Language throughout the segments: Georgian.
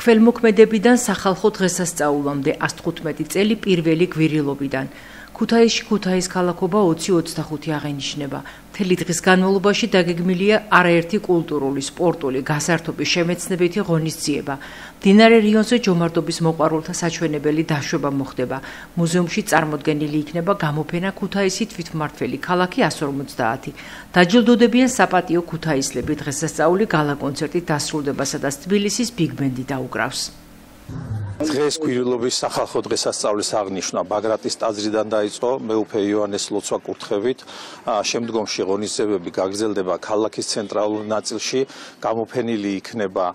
Ხელმოქმედებიდან სახალხო დღესასწაულამდე 115 წელი პირველი კვირილობიდან. ქუთაისში ქუთაის ქალაქობა 20-25 აღენიშნება. მთელი დღის განმავლობაში დაგეგმილია არაერთი კულტურული, სპორტული, გასართობი, შემეცნებითი ღონისძიება. მდინარე რიონზე ჯომართობის მოყვარულთა საჩვენებელი დაშვება მოხდება. მუზეუმში წარმოდგენილი იქნება გამოფენა ქუთაისი თვითმმართველი ქალაქი 150. დაჯილდოდებიან საპატიო ქუთაისლები. დღესასწაული გალა კონცერტით დასრულდება, სადაც თბილისის ბიგბენდი დაუკრავს. დღეს კვირილობის სახალხო დღესასწაულის აღნიშვნა ბაგრატის ტაძრიდან დაიწყო მეუფე იოანეს ლოცვა კურთხევით. შემდგომში ღონისძიებები გაგრძელდება ქალაქის ცენტრალურ ნაწილში, გამოფენილი იქნება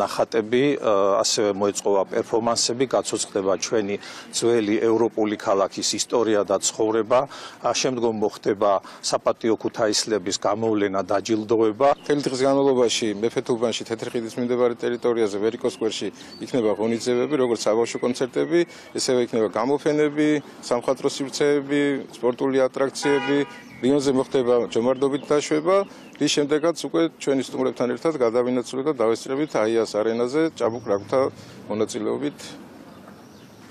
ნახატები, ასევე მოეწყობა პერფორმანსები, გაცოცხლდება ჩვენი ძველი ევროპული ქალაქის ისტორია და ცხოვრება. შემდგომ მოხდება საპატიო ქუთაისლების გამოვლენა, დაჯილდოება. მთელი დღის განმავლობაში მეფეთუბანში, თეთრხიდის მიმდებარე ტერიტორიაზე, ვერიკოს სკვერში იქნება ღონისძიებები, როგორც საბავშვო კონცერტები, ესევე იქნება გამოფენები, სამხატვრო სივრცეები, სპორტული ატრაქციები. რიონზე მოხდება ჯომართობით დაშვება, რის შემდეგაც უკვე ჩვენი სტუმრებთან ერთად გადავინაცვლოთ და დავესწრებით აიას არენაზე ჭაბუკ რაგბთა მონაწილეობით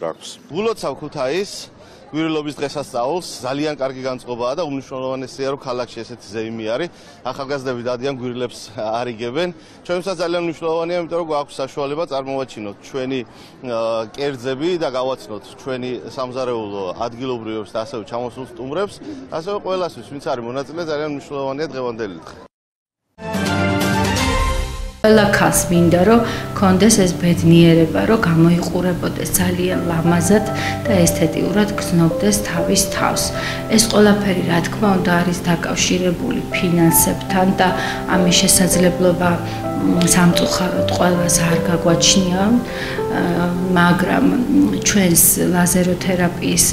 რაგბს. გულოცავ ქუთაისს კვირილობის დღესასწაულს, ძალიან კარგი განწყობაა და უმნიშვნელოვანესია, რომ ქალაქში ესეთი ზეიმი არის. ახალგაზრდები დადიან კვირილებს არიგებენ. ჩვენსაც ძალიან მნიშვნელოვანია, იმიტომ რომ გვაქვს საშუალება წარმოვაჩინოთ ჩვენი კერძები და გავაცნოთ ჩვენი სამზარეულო ადგილობრივებს და ასევე ჩამოსულ სტუმრებს. ასევე ყველასთვის, ვინც არის მონაწილე, ძალიან მნიშვნელოვანია დღევანდელი დღე. ყველა ქალს მინდა რომ კონდეს ეს ბედნიერება, რომ გამოიყურებოდეს ძალიან ლამაზად და ესთეტიურად გრძნობდეს თავის თავს. ეს ყველაფერი რა თქმა უნდა არის დაკავშირებული ფინანსებთან და ამის შესაძლებლობა სამწუხაროდ ყველას არ გაგვაჩნია, მაგრამ ჩვენს ლაზეროთერაპიის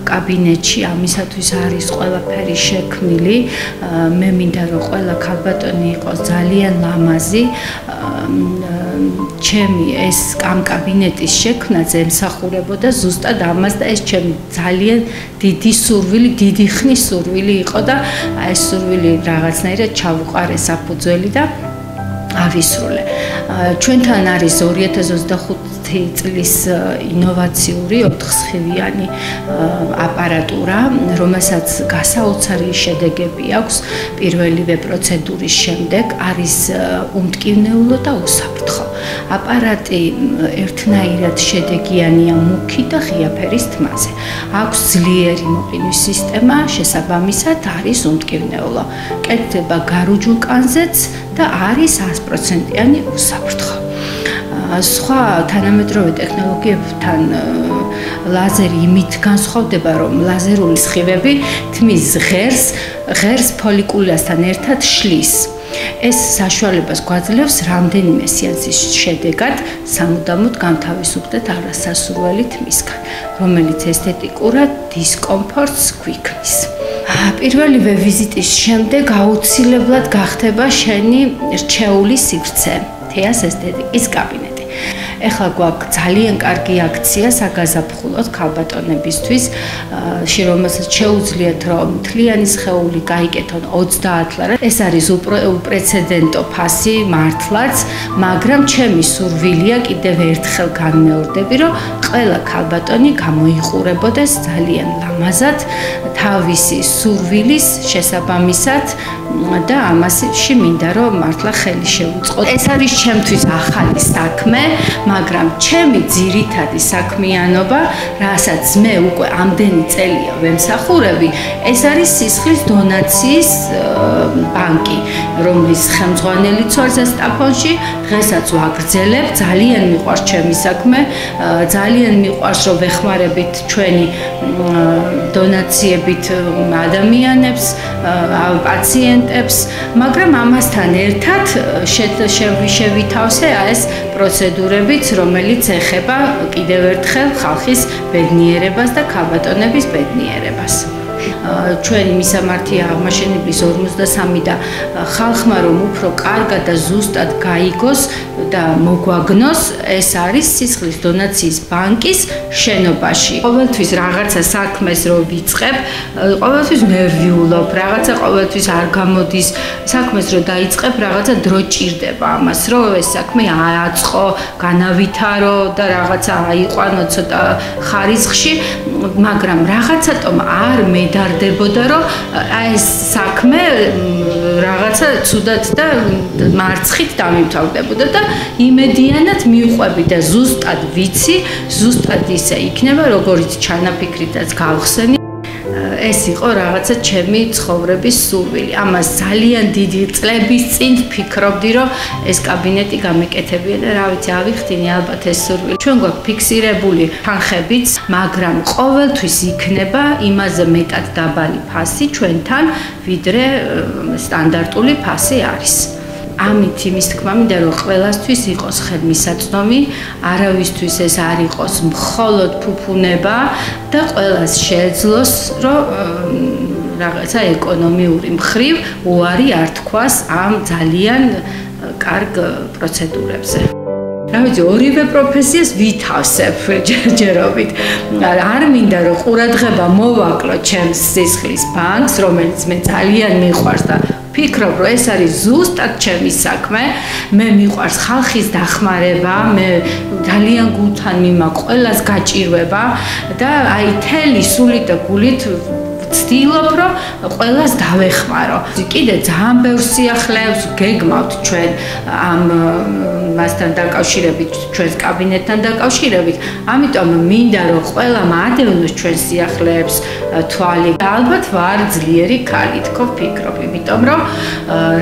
კაბინეტში ამისათვის არის ყველაფერი შექმნილი. მე მინდა რომ ყველა ქალბატონი იყოს ძალიან ლამაზი. ჩემი ეს ამ კაბინეტის შექმნაზე ემსახურებოდა ზუსტად ამას და ეს ჩემი ძალიან დიდი სურვილი, დიდი ხნის სურვილი იყო და ეს სურვილი რაღაცნაირად ჩავუყარე საფუძველი და ავისრულე. ჩვენთან არის 2025 წლის ინოვაციური 4-სხივიანი აპარატურა, რომელსაც გასაოცარი შედეგები აქვს პირველივე პროცედურის შემდეგ, არის უმტკივნეულო და უსაფრთხო. აპარატი ერთნაირად შედეგიანია მუქი და ღია ფერის თმაზე. აქვს ძლიერი მოყინვის სისტემა, შესაბამისად არის უმტკივნეულო. კეთდება გარუჯულკანზეც და არის 100%-იანი უსაფრთხო. სხვა თანამედროვე ტექნოლოგიებთან ლაზერი იმით განსხვავდება, რომ ლაზერული სხივები თმის ღერს ფოლიკულასთან ერთად შლის. ეს საშუალებას გვაძლევს რამდენიმე სეანსის შედეგად სამუდამოდ განთავისუფლდეთ არასასურველი თმისგან, რომელიც ესთეტიკურად დისკომფორტს გვიქმნის. პირველივე ვიზიტის შემდეგ აუცილებლად გახდება შენი რჩეული სივრცე, თეას ესთეტიკის კაბინეტი. ეხლა გვაქვს ძალიან კარგი აქცია საგაზაფხულოდ ქალბატონებისთვის, რომელსაც შეუძლიათ რომ მთლიანი სხეული გაიკეთონ 30 ლარად. ეს არის უპრეცედენტო ფასი მართლაც, მაგრამ ჩემი სურვილია კიდევ ერთხელ განმეორდები, რომ ყველა ქალბატონი გამოიყურებოდეს ძალიან ლამაზად თავისი სურვილის შესაბამისად და ამასში მინდა რომ მართლა ხელი შევუწყოთ. ეს არის ჩემთვის ახალი საქმე, მაგრამ ჩემი ძირითადი საქმიანობა, რასაც მე უკვე ამდენი წელია ვემსახურები, ეს არის სისხლის დონაციის ბანკი, რომლის ხელმძღვანელიც ვარ ზესტაფონში, დღესაც ვაგრძელებ, ძალიან მიყვარს ჩემი საქმე, ძალიან მიყვარს რომ ვეხმარებით ჩვენი დონაციებით ადამიანებს, პაციენტებს, მაგრამ ამასთან ერთად შევითავსე ეს პროცედურებიც, რომელიც ეხება კიდევ ერთხელ ხალხის ბედნიერებას და ქალბატონების ბედნიერებას. ჩვენი მისამართია აღმაშენებლის 53 და ხალხმა რომ უფრო კარგად და ზუსტად გაიგოს და მოგვაგნოს, ეს არის სისხლის დონაციის ბანკის შენობაში. ყოველთვის რაღაცა საქმეს რო ვიწყებ, ყოველთვის ნერვიულობ, რაღაცა ყოველთვის არ გამოდის, საქმეს რო დაიწყებ, რაღაცა დრო ჭირდება ამას, რომ ეს საქმე ააწყო, განავითარო და რაღაცა აიყვანო ცოტა ხარისხში, მაგრამ რაღაცატომ არ მედარდებოდა, რომ ეს საქმე რაღაცა ცუდად და მარცხით დამივთავდებოდა და იმედიანად მივყვები და ზუსტად ვიცი, ზუსტად ისე იქნება, როგორც ჩანაფიქრითაც გავხსენი. ეს იყო რაღაცა ჩემი ცხოვრების სურვილი. ამას ძალიან დიდი წლების წინ ვფიქრობდი, რომ ეს კაბინეტი გამეკეთებია და რა ვიცი, ავიხდინე ალბათ ეს სურვილი. ჩვენ გვაქვს ფიქსირებული თანხებიც, მაგრამ ყოველთვის იქნება იმაზე მეტად დაბალი ფასი ჩვენთან, ვიდრე სტანდარტული ფასი არის. ამით იმის თქმა მინდა, რომ ყველასთვის იყოს ხელმისაწვდომი, არავისთვის ეს არ იყოს მხოლოდ ფუფუნება და ყველას შეეძლოს, რომ რაღაცა ეკონომიური მხრივ უარი არ თქვას ამ ძალიან კარგ პროცედურებზე. რა ვიცი, ორივე პროფესიას ვითავსებ ჯერჯერობით. არ მინდა რომ ყურადღება მოვაკლო ჩემს სისხლის ბანკს, რომელიც მე ძალიან მიყვარს და ფიქრობ, რომ ეს არის ზუსტად ჩემი საქმე, მე მიყვარს ხალხის დახმარება, მე ძალიან გულთან მიმაქვს ყველას გაჭირვება და აი თელი სულით და გულით ვცდილობ, რომ ყველას დავეხმარო. კიდე ძალიან ბევრ სიახლეებს გეგმავთ ჩვენ ამ მასთან დაკავშირებით, ჩვენს კაბინეტთან დაკავშირებით. ამიტომ მინდა, რომ ყველა მადევნოს ჩვენ სიახლეებს თვალი. ალბათ ვარ ძლიერი ქალი, თქო ვფიქრობ, იმიტომ რომ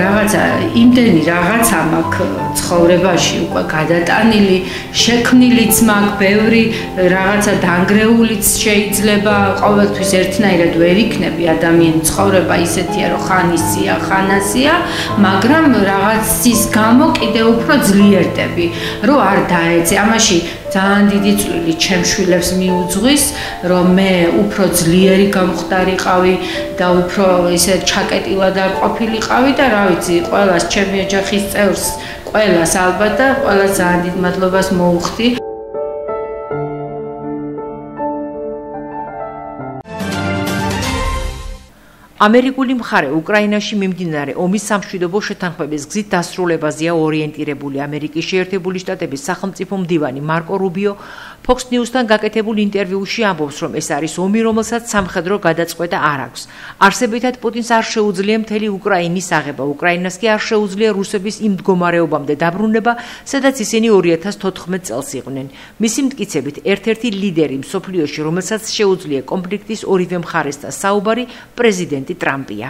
რაღაცა იმდენი რაღაცა მაქვს ცხოვრებაში უკვე გადატანილი, შექმნილიც მაქვს, ბევრი რაღაცა დანგრეულიც შეიძლება ყოველთვის ერთნაირად ვერ იქნები ადამიანის ცხოვრება ისეთია, რომ ხან ისია, ხან ასია, მაგრამ რაღაცის გამო კიდევ უფრო ძლიერდები, რომ არ დაეცე. ამაში ძალიან დიდი წვლილი ჩემ შვილებს მიუძღვის, რომ მე უფრო ძლიერი გამხდარიყავი და უფრო ისე ჩაკეტილად არ ყოფილიყავი და რა ვიცი, ყველას ჩემი ოჯახის წევრს, ყველას ალბათ და ყველას ძალიან დიდ მადლობას მოუხდი. ამერიკული მხარე უკრაინაში მიმდინარე ომის სამშვიდობო შეთანხმების გზით დასრულებაზეა ორიენტირებული. ამერიკის შეერთებული შტატების სახელმწიფო მდივანი მარკო რუბიო Fox News-თან გაკეთებულ ინტერვიუში ამბობს, რომ ეს არის ომი, რომელსაც სამხედრო გადაწყვეტა არ აქვს. არსებითად პუტინს არ შეუძლია მთელი უკრაინის აღება. უკრაინას კი არ შეუძლია რუსების იმ მდგომარეობამდე დაბრუნება, სადაც ისინი 2014 წელს იყვნენ. მისი მტკიცებით, ერთ-ერთი ლიდერი მსოფლიოში, რომელსაც შეუძლია კონფლიქტის ორივე მხარესთან საუბარი, პრეზიდენტი ტრამპია.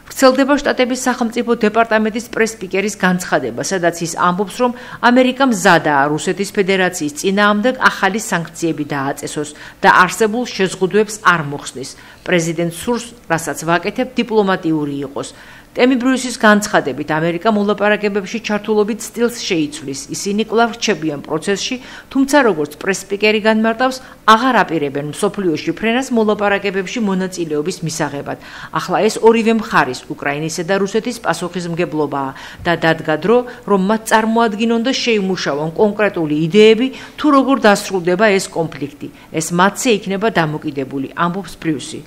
ვრცელდება შტატების სახელმწიფო დეპარტამენტის პრეს-სპიკერის განცხადება, სადაც ის ამბობს, რომ ამერიკა მზადაა რუსეთის ფედერაციის წინააღმდეგ ახალი სანქციები დააწესოს და არსებულ შეზღუდვებს არ მოხსნის. პრეზიდენტს სურს, რასაც ვაკეთებ, დიპლომატიური იყოს. ტემი ბრიუსის განცხადებით, ამერიკა მოლაპარაკებებში ჩართულობით სტილს შეიცვლის. ისინი კვლავ რჩებიან პროცესში, თუმცა როგორც პრეს-სპიკერი განმარტავს, აღარ აპირებენ მსოფლიოში ფრენას მოლაპარაკებებში მონაწილეობის მისაღებად. ახლა ეს ორივე მხარის, უკრაინისა და რუსეთის პასუხისმგებლობაა და დადგა დრო, რომ მათ წარმოადგინონ და შეიმუშავონ კონკრეტული იდეები, თუ როგორ დასრულდება ეს კონფლიქტი. ეს მათზე იქნება დამოკიდებული, ამბობს ბრიუსი.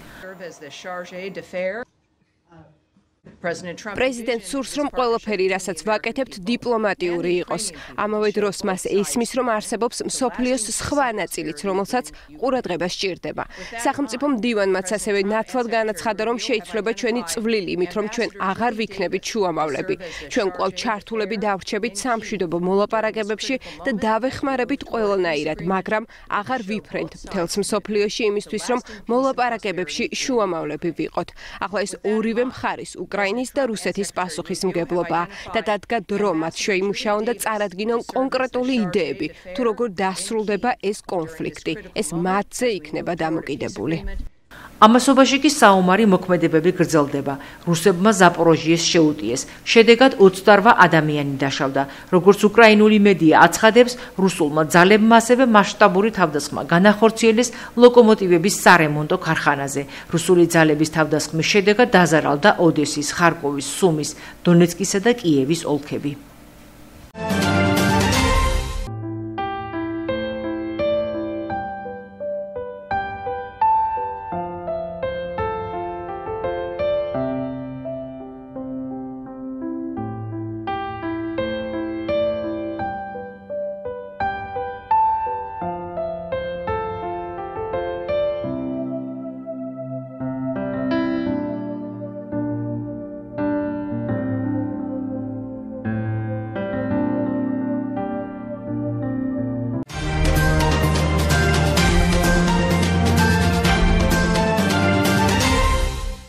პრეზიდენტ სურს, რომ ყველაფერი, რასაც ვაკეთებთ, დიპლომატიური იყოს. ამავე დროს მას ისმის, რომ არსებობს მსოფლიოს სხვა ნაწილიც, რომელსაც ყურადღება სჭირდება. სახელმწიფო მდივანმაც ასევე ნათლად განაცხადა, რომ შეიცვლება ჩვენი წვლილი იმით, რომ ჩვენ აღარ ვიქნებით შუამავლები. ჩვენ კვლავ ჩართულები დავრჩებით სამშვიდობო მოლაპარაკებებში და დავეხმარებით ყველანაირად, მაგრამ აღარ ვიფრენთ მთელს მსოფლიოში იმისთვის, რომ მოლაპარაკებებში შუამავლები ვიყოთ. ახლა ეს ორივე მხარის უკრაინის და რუსეთის პასუხისმგებლობაა და დადგა დრო მათ შეიმუშაონ და წარადგინონ კონკრეტული იდეები, თუ როგორ დასრულდება ეს კონფლიქტი. ეს მათზე იქნება დამოკიდებული. ამასობაში კი საომარი მოქმედებები გრძელდება. რუსებმა ზაპოროჟიეს შეუტიეს. შედეგად 28 ადამიანი დაშავდა. როგორც უკრაინული მედია აცხადებს, რუსულმა ძალებმა ასევე მასშტაბური თავდასხმა განახორციელეს ლოკომოტივების სარემონტო ქარხანაზე. რუსული ძალების თავდასხმის შედეგად დაზარალდა ოდესის, ხარკოვის, სუმის, დონეცკისა და კიევის ოლქები.